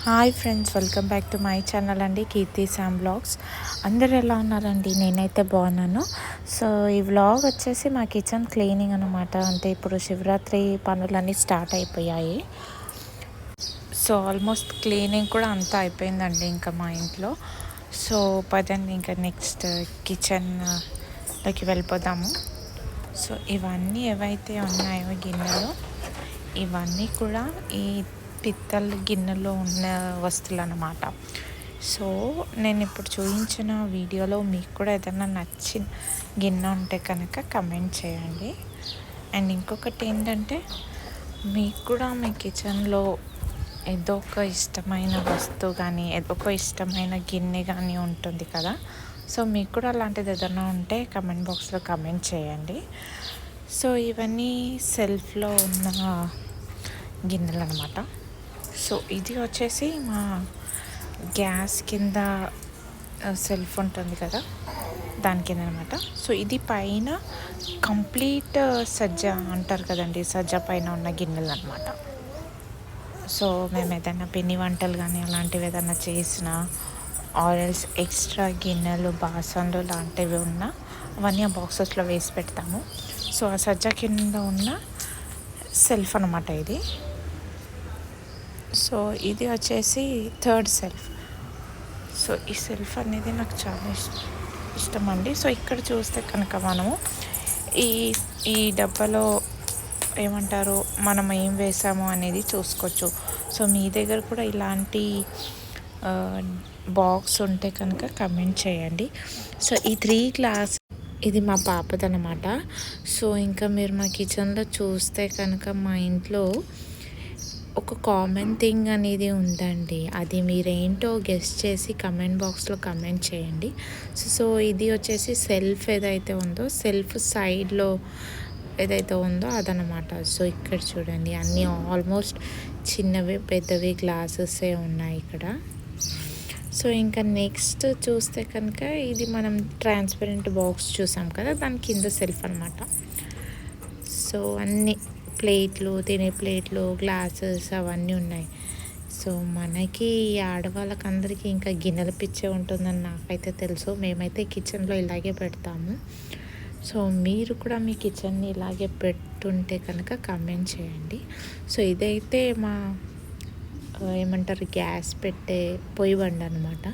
Hi friends, welcome back to my channel అండి, కీర్తి Sam blogs. అందరు ఎలా ఉన్నారండి? నేనైతే బాగున్నాను. సో ఈ వ్లాగ్ వచ్చేసి మా కిచెన్ క్లీనింగ్ అనమాట. అంటే ఇప్పుడు శివరాత్రి పనులన్నీ స్టార్ట్ అయిపోయాయి. సో ఆల్మోస్ట్ క్లీనింగ్ కూడా అంతా అయిపోయిందండి ఇంకా మా ఇంట్లో. సో పదండి ఇంకా నెక్స్ట్ కిచెన్లోకి వెళ్ళిపోదాము. సో ఇవన్నీ ఏవైతే ఉన్నాయో గిన్నెలు, ఇవన్నీ కూడా ఈ పిత్తల గిన్నెలో ఉన్న వస్తువులు అన్నమాట. సో నేను ఇప్పుడు చూపించిన వీడియోలో మీకు కూడా ఏదైనా నచ్చిన గిన్నె ఉంటే కనుక కమెంట్ చేయండి. అండ్ ఇంకొకటి ఏంటంటే, మీకు కూడా మీ కిచెన్లో ఏదో ఒక ఇష్టమైన వస్తువు కానీ ఏదో ఒక ఇష్టమైన గిన్నె కానీ ఉంటుంది కదా. సో మీకు కూడా అలాంటిది ఏదైనా ఉంటే కమెంట్ బాక్స్లో కమెంట్ చేయండి. సో ఇవన్నీ సెల్ఫ్లో ఉన్న గిన్నెలు అనమాట. సో ఇది వచ్చేసి మా గ్యాస్ కింద సెల్ఫ్ ఉంటుంది కదా, దాని కింద అనమాట. సో ఇది పైన కంప్లీట్ సజ్జ అంటారు కదండి, సజ్జ పైన ఉన్న గిన్నెలు అనమాట. సో మేము ఏదైనా పిండి వంటలు కానీ అలాంటివి ఏదైనా చేసిన ఆయిల్స్ ఎక్స్ట్రా గిన్నెలు బాసన్లు లాంటివి ఉన్నా అవన్నీ ఆ బాక్సెస్లో వేసి పెడతాము. సో ఆ సజ్జ కింద ఉన్న సెల్ఫ్ అనమాట ఇది. సో ఇది వచ్చేసి థర్డ్ సెల్ఫ్. సో ఈ సెల్ఫ్ అనేది నాకు చాలా ఇష్టం అండి. సో ఇక్కడ చూస్తే కనుక మనము ఈ ఈ డబ్బాలో ఏమంటారు, మనం ఏం వేసాము అనేది చూసుకోవచ్చు. సో మీ దగ్గర కూడా ఇలాంటి బాక్స్ ఉంటే కనుక కమెంట్ చేయండి. సో ఈ 3 గ్లాస్ ఇది మా పాపదనమాట. సో ఇంకా మీరు మా కిచెన్లో చూస్తే కనుక మా ఇంట్లో ఒక కామన్ థింగ్ అనేది ఉందండి. అది మీరేంటో గెస్ట్ చేసి కమెంట్ బాక్స్లో కమెంట్ చేయండి. సో ఇది వచ్చేసి సెల్ఫ్ ఏదైతే ఉందో, సెల్ఫ్ సైడ్లో ఏదైతే ఉందో అదనమాట. సో ఇక్కడ చూడండి, అన్నీ ఆల్మోస్ట్ చిన్నవి పెద్దవి గ్లాసెసే ఉన్నాయి ఇక్కడ. సో ఇంకా నెక్స్ట్ చూస్తే కనుక ఇది మనం ట్రాన్స్పరెంట్ బాక్స్ చూసాం కదా, దాని కింద సెల్ఫ్ అనమాట. సో అన్నీ ప్లేట్లు, తినే ప్లేట్లు, గ్లాసెస్ అవన్నీ ఉన్నాయి. సో మనకి ఆడవాళ్ళకి అందరికీ ఇంకా గిన్నెల పిచ్చే ఉంటుందని నాకైతే తెలుసు. మేమైతే కిచెన్లో ఇలాగే పెడతాము. సో మీరు కూడా మీ కిచెన్ని ఇలాగే పెట్టుంటే కనుక కమెంట్ చేయండి. సో ఇదైతే మా ఏమంటారు, గ్యాస్ పెట్టే పొయ్యి బండి అనమాట.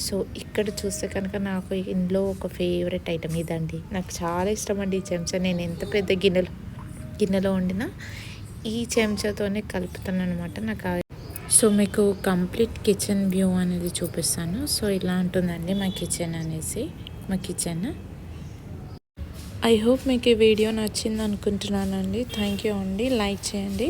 సో ఇక్కడ చూస్తే కనుక నాకు ఇందులో ఒక ఫేవరెట్ ఐటమ్ ఇదండి. నాకు చాలా ఇష్టం అండి ఈ చెంచా. నేను ఎంత పెద్ద గిన్నెలో వండినా ఈ చెంచాతోనే కలుపుతాను అనమాట. నాకు సో మీకు కంప్లీట్ కిచెన్ వ్యూ అనేది చూపిస్తాను. సో ఇలా ఉంటుందండి మా కిచెన్. ఐ హోప్ మీకు ఈ వీడియో నచ్చింది అనుకుంటున్నానండి. థ్యాంక్ యూ అండి. లైక్ చేయండి.